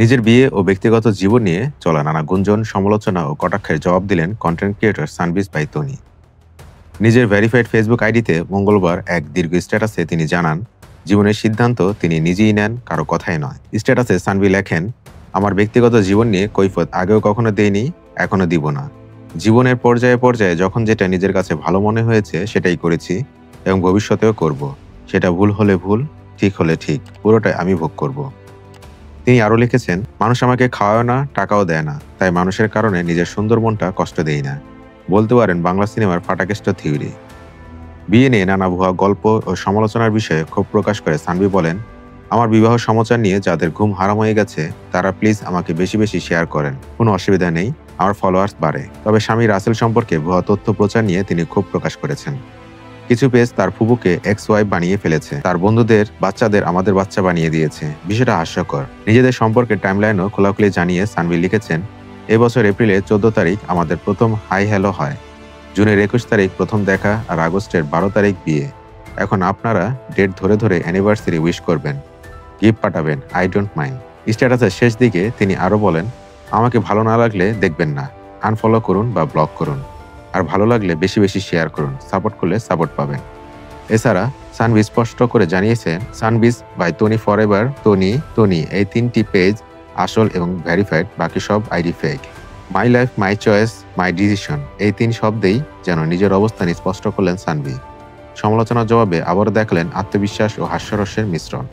নিজের বিয়ে ও ব্যক্তিগত জীবন নিয়ে চলা নানা গুঞ্জন, সমালোচনা ও কটাক্ষের জবাব দিলেন কন্টেন্ট ক্রিয়েটর সানবিজ বাই তনি। নিজের ভেরিফাইড ফেসবুক আইডিতে মঙ্গলবার এক দীর্ঘ স্ট্যাটাসে তিনি জানান, জীবনের সিদ্ধান্ত তিনি নিজেই নেন, কারো কথাই নয়। স্ট্যাটাসে সানভি লেখেন, আমার ব্যক্তিগত জীবন নিয়ে কৈফিয়ত আগেও কখনো দেইনি, এখনো দিব না। জীবনের পর্যায়ে পর্যায়ে যখন যেটা নিজের কাছে ভালো মনে হয়েছে সেটাই করেছি এবং ভবিষ্যতেও করব। সেটা ভুল হলে ভুল, ঠিক হলে ঠিক, পুরোটাই আমি ভোগ করব। তিনি আরও লিখেছেন, মানুষ আমাকে খাওয়ায় না, টাকাও দেয় না, তাই মানুষের কারণে নিজের সুন্দর মনটা কষ্ট দেই না। বলতে পারেন বাংলা সিনেমার ফাটাকেষ্ট থিওরি। বিয়ে নিয়ে নানা ভুয়া গল্প ও সমালোচনার বিষয়ে ক্ষোভ প্রকাশ করে সানভি বলেন, আমার বিবাহ সমাচার নিয়ে যাদের ঘুম হারাম হয়ে গেছে তারা প্লিজ আমাকে বেশি বেশি শেয়ার করেন, কোনো অসুবিধা নেই, আমার ফলোয়ার্স বাড়ে। তবে স্বামী রাসেল সম্পর্কে ভুয়া তথ্য প্রচার নিয়ে তিনি ক্ষোভ প্রকাশ করেছেন। কিছু পেজ তার ফুবুকে এক্স ওয়াইফ বানিয়ে ফেলেছে, তার বন্ধুদের বাচ্চাদের আমাদের বাচ্চা বানিয়ে দিয়েছে, বিষয়টা হাস্যকর। নিজেদের সম্পর্কে টাইমলাইনও খোলাখুলি জানিয়ে সানভি লিখেছেন, এবছর এপ্রিলে 14 তারিখ আমাদের প্রথম হাই হ্যালো হয়, জুনের 21 তারিখ প্রথম দেখা, আর আগস্টের 12 তারিখ বিয়ে। এখন আপনারা ডেট ধরে ধরে অ্যানিভার্সারি উইশ করবেন, গিফট পাঠাবেন, আই ডোন্ট মাইন্ড। স্ট্যাটাসের শেষ দিকে তিনি আরও বলেন, আমাকে ভালো না লাগলে দেখবেন না, আনফলো করুন বা ব্লক করুন, আর ভালো লাগলে বেশি বেশি শেয়ার করুন, সাপোর্ট করলে সাপোর্ট পাবেন। এছাড়া সানভি স্পষ্ট করে জানিয়েছেন, সানবিজ বাই তনি ফরএভার, তনি তনি এই 3টি পেজ আসল এবং ভেরিফাইড, বাকি সব ID fake. My life my choice my decision, এই 3 শব্দেই যেন নিজের অবস্থান স্পষ্ট করলেন সানভি। সমালোচনার জবাবে আবারও দেখালেন আত্মবিশ্বাস ও হাস্যরসের মিশ্রণ।